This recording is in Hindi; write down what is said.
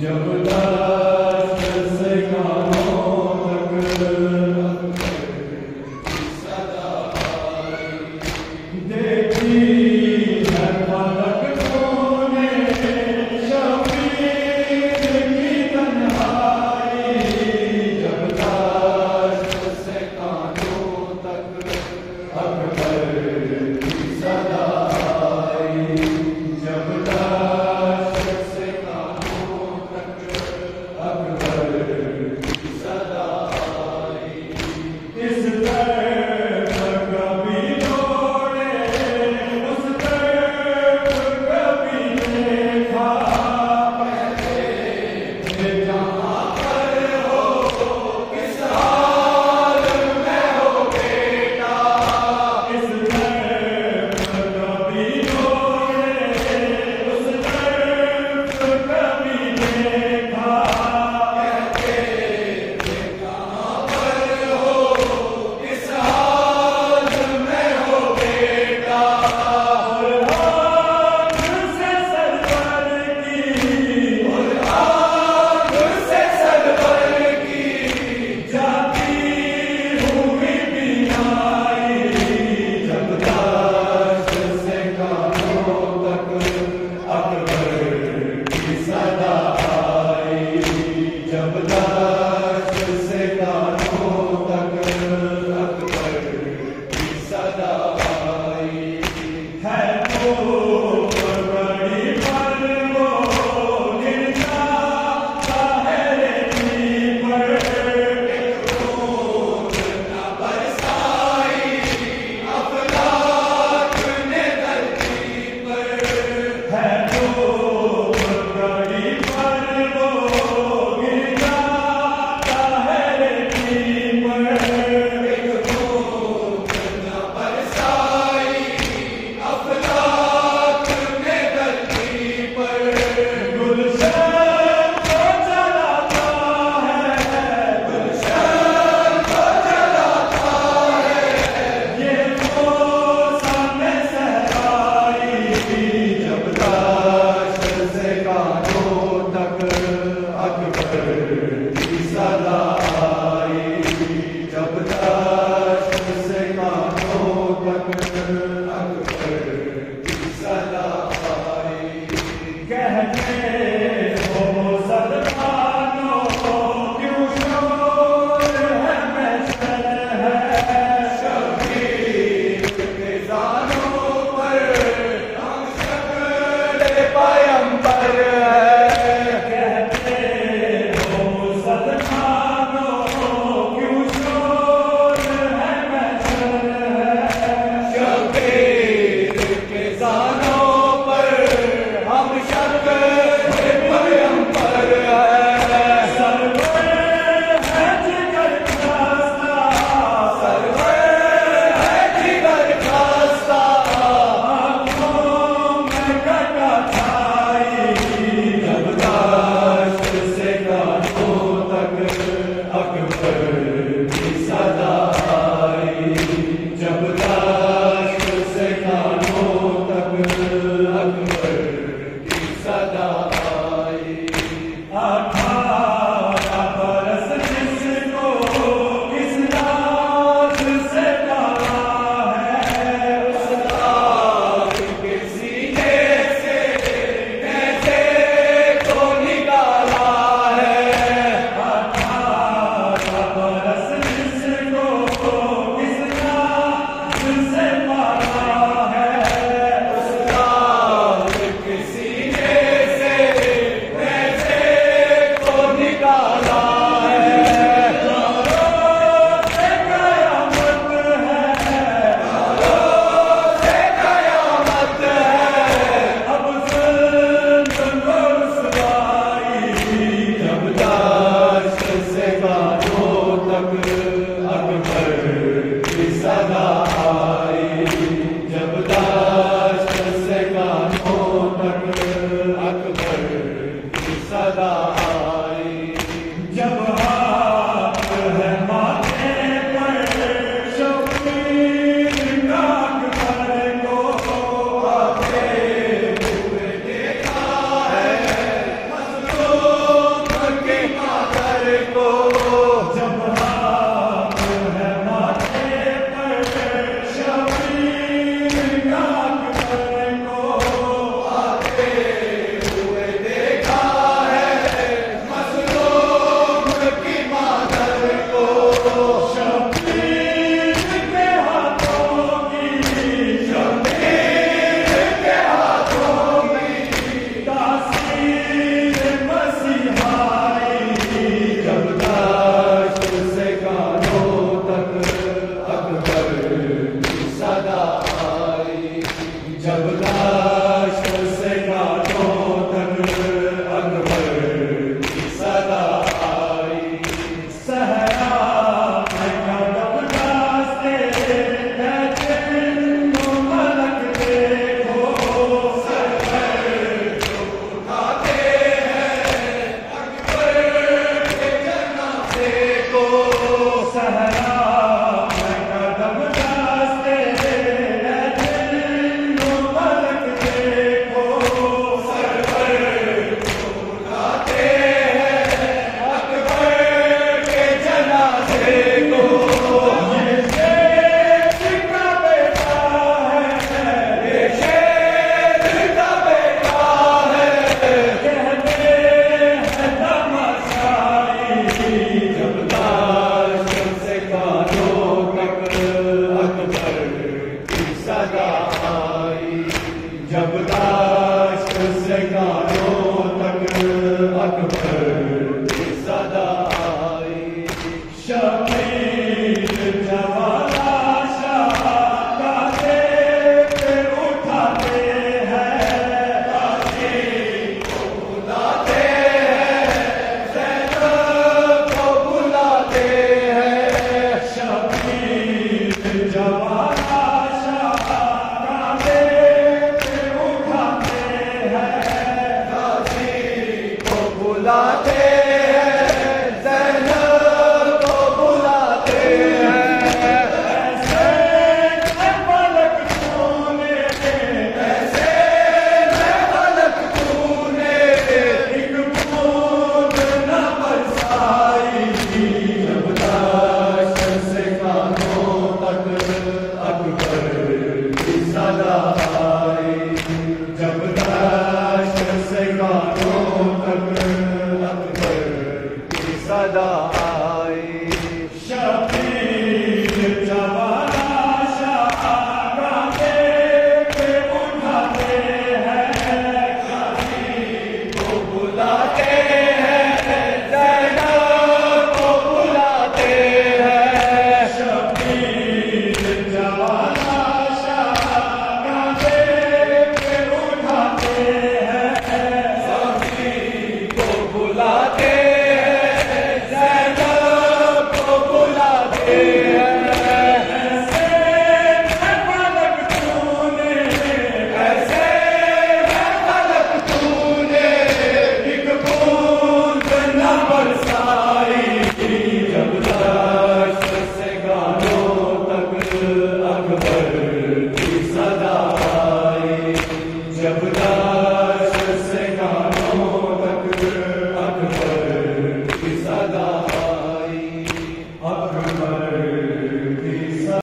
जब से गानों तक अकबर की सदा आई। शबीर जवाना शाह गाते पे उठाते हैं, काशी को बुलाते हैं, ज़ैनब को बुलाते हैं। शबीर जवाना शाह गाते पे उठाते हैं, काशी को बुलाते हैं, ज़ैनब को बुलाते हैं। ऐसे मैं पलक तूने, ऐसे मैं पलक तूने एक बूंद न बरसाई। जब दाशर से कानों तक अकबर की सदा आई। जब दाशर से कानों तक अकबर की सदा आई। शबीर जवाना शाह गाते पे उठाते हैं, काशी को बुलाते हैं, ज़ैनब को बुलाते हैं। शबीर जवाना शाह गाते पे उठाते हैं, काशी को बुलाते हैं, ज़ैनब को बुलाते हैं। ऐसे मैं पलक तूने, ऐसे मैं पलक तूने एक बूंद न बरसाई। जब दाशर से गानों तक अकबर